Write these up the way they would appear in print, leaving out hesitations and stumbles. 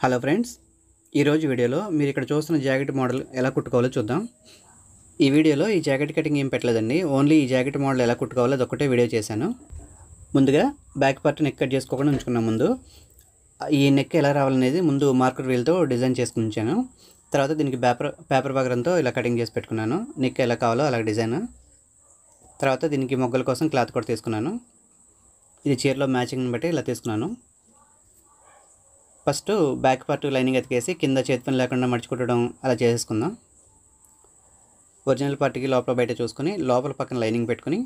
Hello friends, ఈరోజు వీడియోలో మీరు ఇక్కడ చూస్తున్న జాకెట్ మోడల్ ఎలా కుట్టుకోవాలో చూద్దాం. ఈ వీడియోలో ఈ జాకెట్ కటింగ్ ఏం పెట్టలేదండి. ఓన్లీ ఈ జాకెట్ మోడల్ ఎలా కుట్టుకోవాలో అదొక్కటే వీడియో చేశాను. ముందుగా బ్యాక్ పార్ట్ నెక్ కట్ చేసుకోకుండా ఉంచుకున్నాం. ముందు ఈ నెక్ ఎలా రావాలనేది ముందు మార్కర్ వీల్తో డిజైన్ చేసుకుని ఉంచాను. తర్వాత దీనికి పేపర్ బాగరంతో ఇలా కటింగ్ చేసి పెట్టుకున్నాను. నెక్ ఎలా కావాలో అలా డిజైన్. తర్వాత దీనికి మొగ్గల కోసం క్లాత్ కూడా తీసుకున్నాను. ఇది చీరలో మ్యాచింగ్ని బట్టి ఇలా తీసుకున్నాను. ఫస్ట్ బ్యాక్ పార్ట్ లైనింగ్ అతికేసి కింద చేతి పని లేకుండా మడిచి కుట్టడం అలా చేసేసుకుందాం. ఒరిజినల్ పార్ట్కి లోపల బయట చూసుకొని లోపల పక్కన లైనింగ్ పెట్టుకుని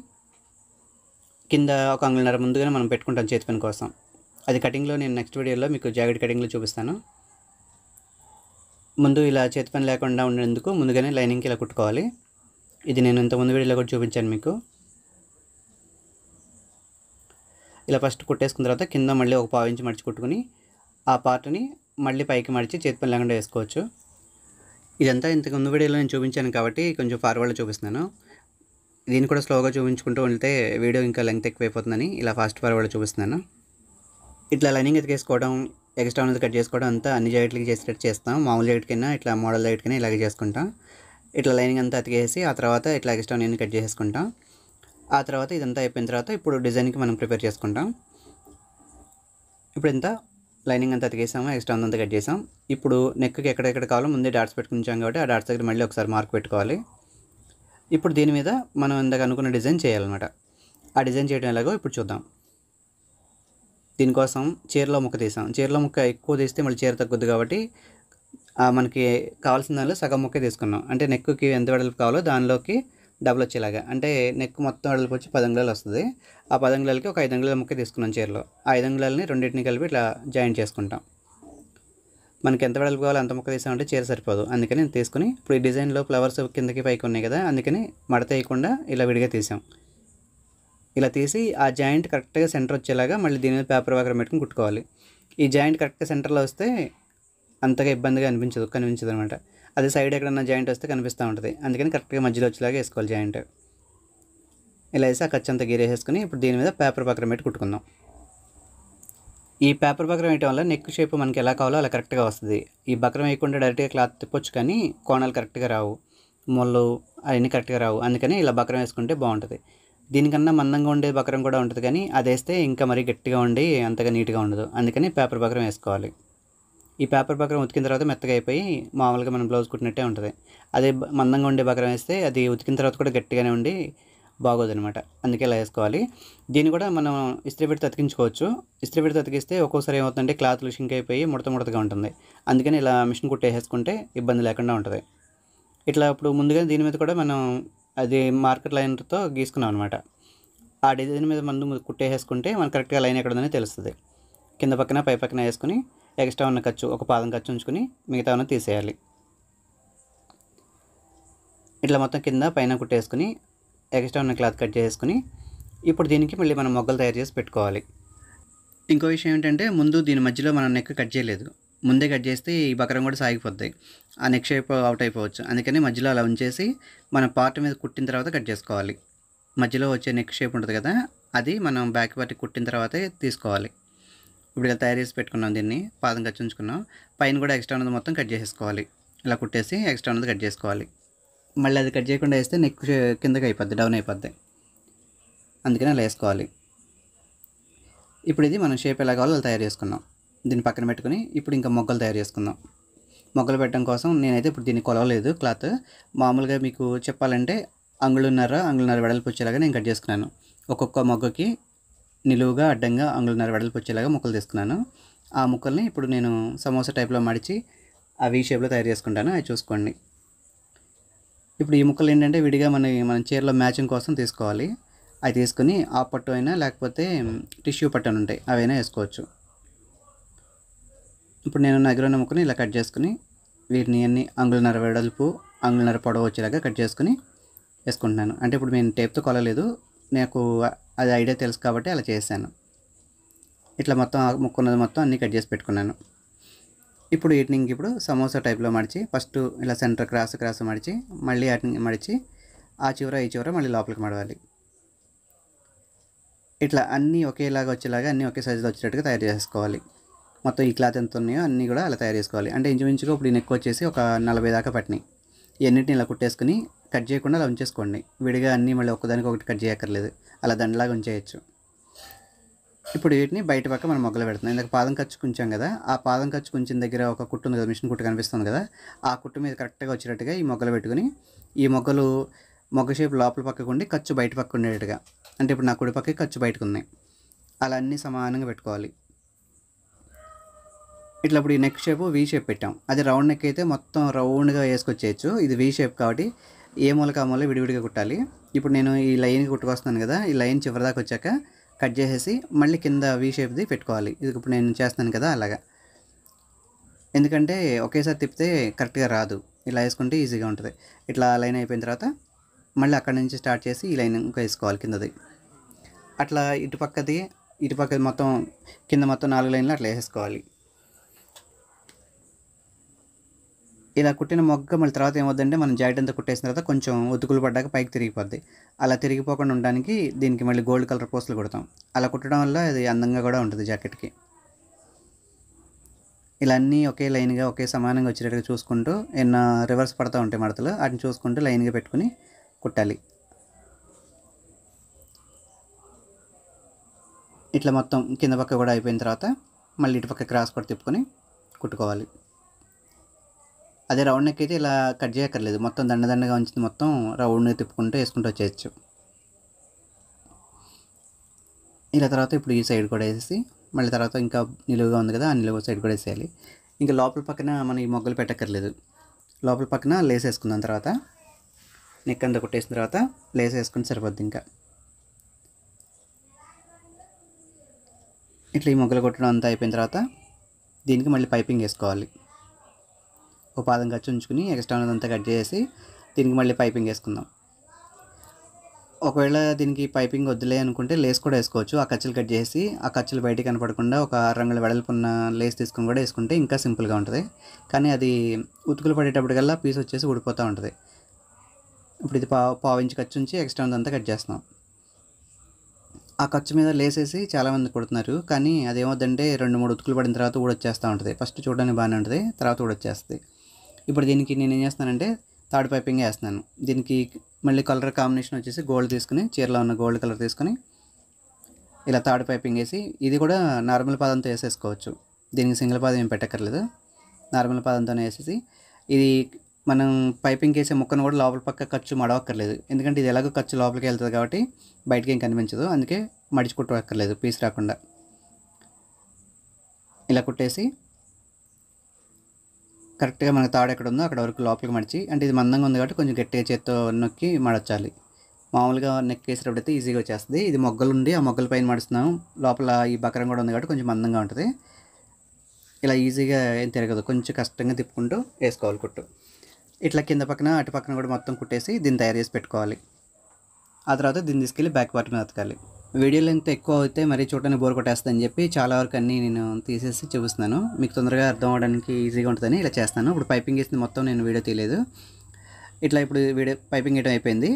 కింద ఒక అంగుళన్నర ముందుగానే మనం పెట్టుకుంటాం చేతి పని కోసం. అది కటింగ్లో నేను నెక్స్ట్ వీడియోలో మీకు జాకెట్ కటింగ్లో చూపిస్తాను. ముందు ఇలా చేతి పని లేకుండా ఉండేందుకు ముందుగానే లైనింగ్కి ఇలా కుట్టుకోవాలి. ఇది నేను ఇంత ముందు వీడియోలో కూడా చూపించాను మీకు. ఇలా ఫస్ట్ కుట్టేసుకున్న తర్వాత కింద మళ్ళీ ఒక పావు ఇంచు మడిచి కుట్టుకుని ఆ పార్ట్ని మళ్ళీ పైకి మడిచి చేతి పని లేకుండా వేసుకోవచ్చు. ఇదంతా ఇంతకు ముందు వీడియోలో నేను చూపించాను కాబట్టి కొంచెం ఫార్వర్డ్లో చూపిస్తున్నాను. దీన్ని కూడా స్లోగా చూపించుకుంటూ వెళ్తే వీడియో ఇంకా లెంగ్త్ ఎక్కువైపోతుందని ఇలా ఫాస్ట్ ఫార్వర్డ్లో చూపిస్తున్నాను. ఇట్లా లైనింగ్ ఎతికేసుకోవడం, ఎక్స్ట్రా ఉన్నది కట్ చేసుకోవడం అంతా అన్ని జాకెట్లకి చేసేటట్టు చేస్తాం. మామూలు జాకెట్కైనా ఇట్లా మోడల్ జాకెట్కైనా ఇలాగే చేసుకుంటాం. ఇట్లా లైనింగ్ అంతా అతికేసి ఆ తర్వాత ఇట్లా ఎక్స్ట్రా నేను కట్ చేసేసుకుంటాం. ఆ తర్వాత ఇదంతా అయిపోయిన తర్వాత ఇప్పుడు డిజైన్కి మనం ప్రిపేర్ చేసుకుంటాం. ఇప్పుడు ఇంత లైనింగ్ అంతా అతికేసాము, ఎక్స్ట్రా అంతా కట్ చేసాం. ఇప్పుడు నెక్కి ఎక్కడెక్కడ కావాలో ముందే డాట్స్ పెట్టుకుంటాం కాబట్టి ఆ డాట్స్ దగ్గర మళ్ళీ ఒకసారి మార్క్ పెట్టుకోవాలి. ఇప్పుడు దీని మీద మనం ఇందాక అనుకున్న డిజైన్ చేయాలన్నమాట. ఆ డిజైన్ చేయడం ఎలాగో ఇప్పుడు చూద్దాం. దీనికోసం చీరలో ముక్క తీసాం. చీరలో ముక్క ఎక్కువ తీస్తే మళ్ళీ చీర తగ్గుద్ది కాబట్టి మనకి కావాల్సిన దానిలో సగం ముక్కే తీసుకున్నాం. అంటే నెక్కి ఎంత వెడల్పు కావాలో దానిలోకి డబుల్ వచ్చేలాగా. అంటే నెక్ మొత్తం వెడల్పు వచ్చి 10 అంగుళాలు వస్తుంది. ఆ 10 అంగుళాలకి ఒక 5 అంగుళాల ముక్క తీసుకున్నాం చీరలో. ఆ 5 అంగుళాలని రెండింటిని కలిపి ఇట్లా జాయింట్ చేసుకుంటాం. మనకి ఎంత వెడల్పు కావాలో అంత ముక్క తీసామంటే చీర సరిపోదు. అందుకని తీసుకుని ఇప్పుడు ఈ డిజైన్లో ఫ్లవర్స్ కిందకి పైకి ఉన్నాయి కదా, అందుకని మడత వేయకుండా ఇలా విడిగా తీసాం. ఇలా తీసి ఆ జాయింట్ కరెక్ట్గా సెంటర్ వచ్చేలాగా మళ్ళీ దీని మీద పేపర్ వగరం పెట్టుకుని కుట్టుకోవాలి. ఈ జాయింట్ కరెక్ట్గా సెంటర్లో వస్తే అంతగా ఇబ్బందిగా కనిపించదు అనమాట. అదే సైడ్ ఎక్కడన్నా జాయింట్ వస్తే కనిపిస్తూ ఉంటుంది. అందుకని కరెక్ట్గా మధ్యలో వచ్చేలాగా వేసుకోవాలి జాయింట్. ఇలా వేసి ఆ ఖర్చు అంతా గీరేసుకుని ఇప్పుడు దీని మీద పేపర్ బక్రం పెట్టి కుట్టుకుందాం. ఈ పేపర్ బక్రం వేయటం వల్ల నెక్ షేప్ మనకి ఎలా కావాలో అలా కరెక్ట్గా వస్తుంది. ఈ బక్రం వేయకుండా డైరెక్ట్గా క్లాత్ తిప్పొచ్చు కానీ కోణాలు కరెక్ట్గా రావు, ముళ్ళు అవన్నీ కరెక్ట్గా రావు. అందుకని ఇలా బక్రం వేసుకుంటే బాగుంటుంది. దీనికన్నా మందంగా ఉండే బక్రం కూడా ఉంటుంది కానీ అది వేస్తే ఇంకా మరీ గట్టిగా ఉండి అంతగా నీట్గా ఉండదు. అందుకని పేపర్ బక్రం వేసుకోవాలి. ఈ పేపర్ బక్రం ఉతికిన తర్వాత మెత్తగా అయిపోయి మామూలుగా మనం బ్లౌజ్ కుట్టినట్టే ఉంటుంది. అదే మందంగా ఉండే బక్రం వేస్తే అది ఉతికిన తర్వాత కూడా గట్టిగానే ఉండి బాగోదు అనమాట. అందుకే ఇలా వేసుకోవాలి. దీన్ని కూడా మనం ఇస్త్రీ పెట్టి అతికించుకోవచ్చు. ఇస్త్రీ పెట్టి అతికిస్తే ఒక్కోసారి ఏమవుతుందంటే క్లాత్లు షింక్ అయిపోయి ముడతగా ఉంటుంది. అందుకని ఇలా మిషన్ కుట్టేసుకుంటే ఇబ్బంది లేకుండా ఉంటుంది. ఇట్లా ఇప్పుడు ముందుగా దీని మీద కూడా మనం అది మార్కర్ లైన్తో గీసుకున్నాం అనమాట. ఆ డిజైన్ మీద ముందు కుట్టేసుకుంటే మనకు కరెక్ట్గా లైన్ ఎక్కడ ఉందని తెలుస్తుంది. కింద పక్కన పై పక్కన వేసుకుని ఎక్స్ట్రా ఉన్న ఖర్చు ఒక పాదం ఖర్చు ఉంచుకొని మిగతా ఉన్న తీసేయాలి. ఇట్లా మొత్తం కింద పైన కుట్టేసుకుని ఎక్స్ట్రా ఉన్న క్లాత్ కట్ చేసుకుని ఇప్పుడు దీనికి మళ్ళీ మనం మొగ్గలు తయారు చేసి పెట్టుకోవాలి. ఇంకో విషయం ఏంటంటే ముందు దీని మధ్యలో మనం నెక్ కట్ చేయలేదు. ముందే కట్ చేస్తే ఈ బకరం కూడా సాగిపోద్ది, ఆ నెక్ షేప్ అవుట్ అయిపోవచ్చు. అందుకని మధ్యలో అలా ఉంచేసి మన పార్ట్ మీద కుట్టిన తర్వాత కట్ చేసుకోవాలి. మధ్యలో వచ్చే నెక్ షేప్ ఉంటుంది కదా, అది మనం బ్యాక్ పార్ట్ కుట్టిన తర్వాతే తీసుకోవాలి. ఇప్పుడు ఇలా తయారు చేసి పెట్టుకున్నాం. దీన్ని పాదం ఖర్చు ఉంచుకున్నాం. పైన కూడా ఎక్స్ట్రా ఉన్నది మొత్తం కట్ చేసేసుకోవాలి. ఇలా కుట్టేసి ఎక్స్ట్రా ఉన్నది కట్ చేసుకోవాలి. మళ్ళీ అది కట్ చేయకుండా వేస్తే నెక్ కిందకి అయిపోద్ది, డౌన్ అయిపోద్ది. అందుకని అలా వేసుకోవాలి. ఇప్పుడు ఇది మనం షేప్ ఎలా కావాలో అలా తయారు చేసుకున్నాం. దీన్ని పక్కన పెట్టుకుని ఇప్పుడు ఇంకా మొగ్గలు తయారు చేసుకుందాం. మొగ్గలు పెట్టడం కోసం నేనైతే ఇప్పుడు దీన్ని కొలవలేదు క్లాత్. మామూలుగా మీకు చెప్పాలంటే అంగుళన్నర వెడల్పు వచ్చేలాగా నేను కట్ చేసుకున్నాను. ఒక్కొక్క మొగ్గకి నిలువుగా అడ్డంగా అంగుళన్నర వెడల్పు వచ్చేలాగా ముక్కలు తీసుకున్నాను. ఆ ముక్కల్ని ఇప్పుడు నేను సమోసా టైప్లో మడిచి ఆ వీ షేప్లో తయారు చేసుకుంటాను. అది చూసుకోండి. ఇప్పుడు ఈ ముక్కలు ఏంటంటే విడిగా మన చీరలో మ్యాచింగ్ కోసం తీసుకోవాలి. అవి తీసుకుని ఆ పట్టు అయినా లేకపోతే టిష్యూ పట్టు అని ఉంటాయి, అవైనా వేసుకోవచ్చు. ఇప్పుడు నేను దగ్గర ఉన్న ముక్కని ఇలా కట్ చేసుకుని వీటిని అన్ని అంగుళన్నర వెడల్పు అంగుళన్నర పొడవు వచ్చేలాగా కట్ చేసుకుని వేసుకుంటున్నాను. అంటే ఇప్పుడు నేను టేప్తో కొలలేదు, నాకు అది ఐడియా తెలుసు కాబట్టి అలా చేశాను. ఇట్లా మొత్తం ముక్కున్నది మొత్తం అన్నీ కట్ చేసి పెట్టుకున్నాను. ఇప్పుడు వీటిని ఇప్పుడు సమోసా టైప్లో మడిచి ఫస్ట్ ఇలా సెంటర్ క్రాస్ మడిచి మళ్ళీ వాటిని మడిచి ఆ చివర ఈ చివర మళ్ళీ లోపలికి మడవాలి. ఇట్లా అన్నీ ఒకేలాగా వచ్చేలాగా అన్నీ ఒకే సైజులో వచ్చేటట్టుగా తయారు చేసుకోవాలి. మొత్తం ఈ క్లాత్ ఎంత ఉన్నాయో అన్నీ కూడా అలా తయారు చేసుకోవాలి. అంటే ఇంచుమించుగా ఇప్పుడు ఈ నెక్ వచ్చేసి ఒక 40 దాకా పట్టినాయి. ఇవన్నిటిని ఇలా కుట్టేసుకుని కట్ చేయకుండా అలా ఉంచేసుకోండి. విడిగా అన్నీ మళ్ళీ ఒకదానికి కట్ చేయక్కర్లేదు, అలా దండలాగా ఉంచేయచ్చు. ఇప్పుడు వీటిని బయట పక్క మనం మొగ్గలు పెడుతున్నాం. ఇందాక పాదం ఖర్చు ఉంచాం కదా, ఆ పాదం ఖర్చు ఉంచిన దగ్గర ఒక కుట్టు ఉంది కదా, మిషన్ కుట్టు కనిపిస్తుంది కదా, ఆ కుట్టు మీద కరెక్ట్గా వచ్చేటట్టుగా ఈ మొగ్గలు పెట్టుకుని, ఈ మొగ్గలు మొగ్గ షేప్ లోపల పక్కకు ఉండి ఖర్చు బయట పక్క ఉండేటట్టుగా, అంటే ఇప్పుడు నా కుడి పక్కకి ఖర్చు బయటకు ఉన్నాయి, అలా అన్నీ సమానంగా పెట్టుకోవాలి. ఇట్లా ఇప్పుడు ఈ నెక్ షేపు వీ షేప్ పెట్టాం. అది రౌండ్ నెక్ అయితే మొత్తం రౌండ్గా వేసుకొచ్చేయచ్చు. ఇది వీ షేప్ కాబట్టి ఏ మూలకి ఆ మూల విడివిడిగా కుట్టాలి. ఇప్పుడు నేను ఈ లైన్కి కుట్టుకొస్తున్నాను కదా, ఈ లైన్ చివరి దాకా వచ్చాక కట్ చేసేసి మళ్ళీ కింద వీ షేప్ది పెట్టుకోవాలి. ఇది ఇప్పుడు నేను చేస్తున్నాను కదా అలాగా. ఎందుకంటే ఒకేసారి తిప్పితే కరెక్ట్గా రాదు, ఇలా వేసుకుంటే ఈజీగా ఉంటుంది. ఇట్లా లైన్ అయిపోయిన తర్వాత మళ్ళీ అక్కడి నుంచి స్టార్ట్ చేసి ఈ లైన్ ఇంకా వేసుకోవాలి కిందది. అట్లా ఇటుపక్కది మొత్తం కింద మొత్తం 4 లైన్లు అట్లా వేసేసుకోవాలి. ఇలా కుట్టిన మొగ్గ మళ్ళీ తర్వాత ఏమవుతుందంటే మనం జాకెట్ అంతా కుట్టేసిన తర్వాత కొంచెం ఉతుకులు పడ్డాక పైకి తిరిగిపోద్ది. అలా తిరిగిపోకుండా ఉండడానికి దీనికి మళ్ళీ గోల్డ్ కలర్ పోస్టులు కుడతాం. అలా కుట్టడం వల్ల అది అందంగా కూడా ఉంటుంది జాకెట్కి. ఇలా అన్నీ ఒకే లైన్గా ఒకే సమానంగా వచ్చేటట్టుగా చూసుకుంటూ ఏమన్నా రివర్స్ పడుతూ ఉంటాయి మడతలు, వాటిని చూసుకుంటూ లైన్గా పెట్టుకుని కుట్టాలి. ఇట్లా మొత్తం కింద పక్క కూడా అయిపోయిన తర్వాత మళ్ళీ ఇటు పక్క క్రాస్ కూడా తిప్పుకొని కుట్టుకోవాలి. అదే రౌండ్ నెక్ అయితే ఇలా కట్ చేయక్కర్లేదు, మొత్తం దండగా ఉంచింది మొత్తం రౌండ్గా తిప్పుకుంటూ వేసుకుంటూ వచ్చేయచ్చు. ఇలా తర్వాత ఇప్పుడు ఈ సైడ్ కూడా వేసేసి మళ్ళీ తర్వాత ఇంకా నిలువుగా ఉంది కదా, ఆ నిలువు సైడ్ కూడా వేసేయాలి. ఇంకా లోపల పక్కన మనం ఈ మొగ్గలు పెట్టక్కర్లేదు. లోపల పక్కన లేస్ వేసుకున్న తర్వాత నెక్ అంతా కుట్టేసిన తర్వాత లేస్ వేసుకుని సరిపోద్ది. ఇంకా ఇట్లా ఈ మొగ్గలు కుట్టడం అంతా అయిపోయిన తర్వాత దీనికి మళ్ళీ పైపింగ్ వేసుకోవాలి. ఒక పాదం ఖర్చు ఉంచుకుని ఎక్స్ట్రా ఉన్నదంతా కట్ చేసి దీనికి మళ్ళీ పైపింగ్ వేసుకుందాం. ఒకవేళ దీనికి పైపింగ్ వద్దులే అనుకుంటే లేస్ కూడా వేసుకోవచ్చు. ఆ ఖర్చులు కట్ చేసి ఆ ఖర్చులు బయటికి కనపడకుండా ఒక 6 రంగుల వెడల్పున్న లేస్ తీసుకుని కూడా వేసుకుంటే ఇంకా సింపుల్గా ఉంటుంది. కానీ అది ఉతుకులు పడేటప్పటికల్లా పీస్ వచ్చేసి ఊడిపోతూ ఉంటుంది. ఇప్పుడు ఇది పావు ఇంచు ఖర్చు ఉంచి ఎక్స్ట్రా ఉన్నదంతా కట్ చేస్తున్నాం. ఆ ఖర్చు మీద లేసేసి చాలామంది కుడుతున్నారు, కానీ అదేమవుతుందంటే 2-3 ఉతుకులు పడిన తర్వాత ఊడొచ్చేస్తూ ఉంటుంది. ఫస్ట్ చూడడానికి బాగానే ఉంటుంది, తర్వాత ఊడొచ్చేస్తుంది. ఇప్పుడు దీనికి నేను ఏం చేస్తున్నానంటే థర్డ్ పైపింగ్ వేస్తున్నాను. దీనికి మళ్ళీ కలర్ కాంబినేషన్ వచ్చేసి గోల్డ్ తీసుకుని, చీరలో ఉన్న గోల్డ్ కలర్ తీసుకుని ఇలా థర్డ్ పైపింగ్ వేసి, ఇది కూడా నార్మల్ పాదంతో వేసేసుకోవచ్చు. దీనికి సింగిల్ పాదం ఏం పెట్టక్కర్లేదు, నార్మల్ పాదంతోనే వేసేసి ఇది మనం పైపింగ్ వేసే ముక్కను కూడా లోపల పక్క ఖర్చు మడవక్కర్లేదు. ఎందుకంటే ఇది ఎలాగో ఖర్చు లోపలికి వెళ్తుంది కాబట్టి బయటకి ఏం కనిపించదు, అందుకే మడిచి కుట్టక్కర్లేదు పీస్ రాకుండా. ఇలా కుట్టేసి కరెక్ట్గా మనకు తాడు ఎక్కడ ఉందో అక్కడ వరకు లోపలికి మడిచి, అంటే ఇది మందంగా ఉంది కాబట్టి కొంచెం గట్టిగా చేత్తో నొక్కి మడచాలి. మామూలుగా నెక్ వేసేటప్పుడు అయితే ఈజీగా వచ్చేస్తుంది. ఇది మొగ్గలు ఉండి ఆ మొగ్గల పైన మడుస్తున్నాం, లోపల ఈ బకరం కూడా ఉంది కాబట్టి కొంచెం మందంగా ఉంటుంది. ఇలా ఈజీగా ఏం తిరగదు, కొంచెం కష్టంగా తిప్పుకుంటూ వేసుకోవాలి కుట్టు. ఇట్లా కింద పక్కన అటు పక్కన కూడా మొత్తం కుట్టేసి దీన్ని తయారు చేసి పెట్టుకోవాలి. ఆ తర్వాత దీన్ని తీసుకెళ్ళి బ్యాక్ పార్ట్ మీద అతకాలి. వీడియో లెంత్ ఎక్కువ అయితే మరీ చూడడానికి బోర్ కొట్టేస్తుందని చెప్పి చాలా వరకు అన్నీ నేను తీసేసి చూపిస్తున్నాను, మీకు తొందరగా అర్థం అవ్వడానికి ఈజీగా ఉంటుందని ఇలా చేస్తాను. ఇప్పుడు పైపింగ్ వేసింది మొత్తం నేను వీడియో తీయలేదు. ఇట్లా ఇప్పుడు వీడియో పైపింగ్ వేయడం అయిపోయింది,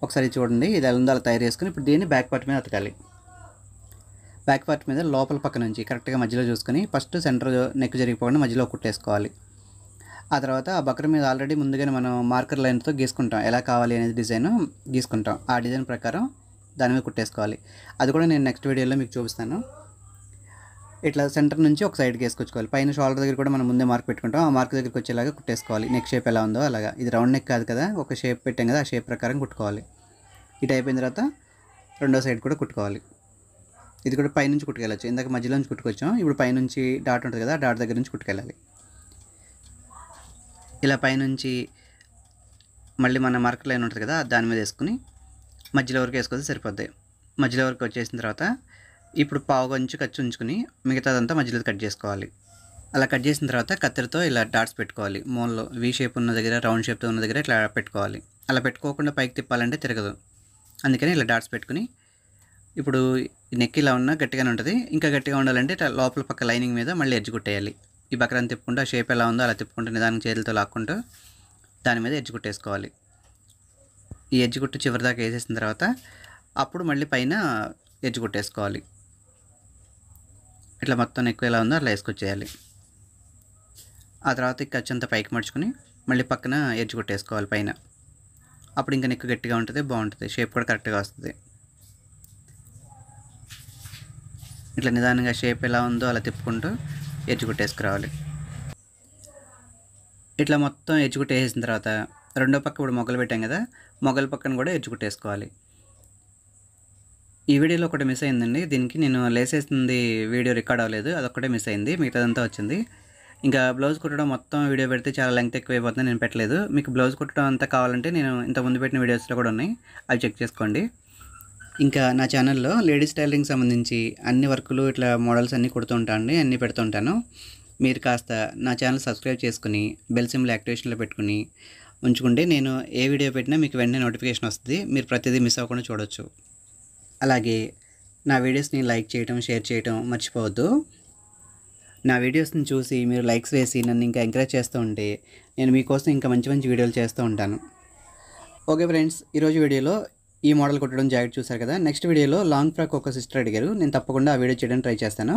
ఒకసారి చూడండి. ఇది ఎలా ఉందో అలా తయారు చేసుకుని ఇప్పుడు దీన్ని బ్యాక్ పార్ట్ మీద అతకాలి. బ్యాక్ పార్ట్ మీద లోపల పక్క నుంచి కరెక్ట్గా మధ్యలో చూసుకొని ఫస్ట్ సెంటర్ నెక్ జరిగిపోకుండా మధ్యలో కుట్టేసుకోవాలి. ఆ తర్వాత ఆ బకరం మీద ఆల్రెడీ ముందుగానే మనం మార్కర్ లైన్తో గీసుకుంటాం, ఎలా కావాలి అనేది డిజైన్ గీసుకుంటాం. ఆ డిజైన్ ప్రకారం దాని మీద కుట్టేసుకోవాలి. అది కూడా నేను నెక్స్ట్ వీడియోలో మీకు చూపిస్తాను. ఇట్లా సెంటర్ నుంచి ఒక సైడ్కి వేసుకొచ్చుకోవాలి. పైన షోల్డర్ దగ్గర కూడా మనం ముందే మార్క్ పెట్టుకుంటాం, ఆ మార్క్ దగ్గరికి వచ్చేలాగా కుట్టేసుకోవాలి. నెక్ షేప్ ఎలా ఉందో అలాగా. ఇది రౌండ్ నెక్ కాదు కదా, ఒక షేప్ పెట్టాం కదా, ఆ షేప్ ప్రకారం కుట్టుకోవాలి. ఇటు అయిపోయిన తర్వాత రెండో సైడ్ కూడా కుట్టుకోవాలి. ఇది కూడా పైనుంచి కుట్టుకెళ్ళచ్చు, ఇందాక మధ్యలో నుంచి కుట్టుకొచ్చాం, ఇప్పుడు పైనుంచి డాట్ ఉంటుంది కదా, డాట్ దగ్గర నుంచి కుట్టుకెళ్ళాలి. ఇలా పైనుంచి మళ్ళీ మన మార్కర్ లైన్ ఉంటుంది కదా, దాని మీద వేసుకుని మధ్యలో వరకు వేసుకొస్తే సరిపోద్ది. మధ్యలో వరకు వచ్చేసిన తర్వాత ఇప్పుడు పావు కొంచెం ఖర్చు ఉంచుకుని మిగతాదంతా మధ్యలో కట్ చేసుకోవాలి. అలా కట్ చేసిన తర్వాత కత్తెరతో ఇలా డాట్స్ పెట్టుకోవాలి. మూలలో వీ షేప్ ఉన్న దగ్గర, రౌండ్ షేప్తో ఉన్న దగ్గర ఇట్లా పెట్టుకోవాలి. అలా పెట్టుకోకుండా పైకి తిప్పాలంటే తిరగదు, అందుకని ఇలా డాట్స్ పెట్టుకుని ఇప్పుడు నెక్ ఇలా ఉన్న గట్టిగానే ఉంటుంది. ఇంకా గట్టిగా ఉండాలంటే లోపల పక్క లైనింగ్ మీద మళ్ళీ ఎడ్జ్ కుట్టేయాలి. ఈ బకరాన్ని తిప్పుకుంటూ ఆ షేప్ ఎలా ఉందో అలా తిప్పుకుంటూ నిదానికి చేతులతో లాక్కుంటూ దాని మీద ఎడ్జ్ కుట్టేసుకోవాలి. ఈ ఎడ్జ్ కుట్టు చివరి దాకా వేసేసిన తర్వాత అప్పుడు మళ్ళీ పైన ఎడ్జ్ కుట్టేసుకోవాలి. ఇట్లా మొత్తం నెక్ ఎలా ఉందో అట్లా వేసుకొచ్చేయాలి. ఆ తర్వాత ఈ ఖర్చంతా పైకి మడుచుకొని మళ్ళీ పక్కన ఎడ్జ్ కొట్టేసుకోవాలి పైన. అప్పుడు ఇంకా నెక్ గట్టిగా ఉంటుంది, బాగుంటుంది, షేప్ కూడా కరెక్ట్గా వస్తుంది. ఇట్లా నిదానంగా షేప్ ఎలా ఉందో అలా తిప్పుకుంటూ ఎడ్జ్ కొట్టేసుకురావాలి. ఇట్లా మొత్తం ఎడ్జ్ కొట్టేసిన తర్వాత రెండో పక్క ఇప్పుడు మొగ్గలు పెట్టాం కదా, మొగ్గల పక్కన కూడా ఎడ్జ్ కొట్టేసుకోవాలి. ఈ వీడియోలో ఒకటి మిస్ అయిందండి. దీనికి నేను లేసేసింది వీడియో రికార్డ్ అవ్వలేదు, అదొక్కటే మిస్ అయింది, మిగతాదంతా వచ్చింది. ఇంకా బ్లౌజ్ కుట్టడం మొత్తం వీడియో పెడితే చాలా లెంగ్త్ ఎక్కువైపోతుంది, నేను పెట్టలేదు. మీకు బ్లౌజ్ కుట్టడం అంతా కావాలంటే నేను ఇంతకుముందు పెట్టిన వీడియోస్లో కూడా ఉన్నాయి, అవి చెక్ చేసుకోండి. ఇంకా నా ఛానల్లో లేడీస్ టైలరింగ్ సంబంధించి అన్ని వర్కులు ఇట్లా మోడల్స్ అన్నీ కుడుతూ ఉంటాను, అన్నీ పెడుతుంటాను. మీరు కాస్త నా ఛానల్ సబ్స్క్రైబ్ చేసుకుని బెల్ సింబల్ యాక్టివేషన్లో పెట్టుకుని ఉంచుకుంటే నేను ఏ వీడియో పెట్టినా మీకు వెంటనే నోటిఫికేషన్ వస్తుంది, మీరు ప్రతిదీ మిస్ అవ్వకుండా చూడొచ్చు. అలాగే నా వీడియోస్ని లైక్ చేయటం, షేర్ చేయటం మర్చిపోవద్దు. నా వీడియోస్ని చూసి మీరు లైక్స్ వేసి నన్ను ఇంకా ఎంకరేజ్ చేస్తూ ఉంటే నేను మీకోసం ఇంకా మంచి మంచి వీడియోలు చేస్తూ ఉంటాను. ఓకే ఫ్రెండ్స్, ఈరోజు వీడియోలో ఈ మోడల్ కుట్టడం జాకెట్ చూసారు కదా. నెక్స్ట్ వీడియోలో లాంగ్ ఫ్రాక్ ఒక సిస్టర్ అడిగారు, నేను తప్పకుండా ఆ వీడియో చేయడానికి ట్రై చేస్తాను.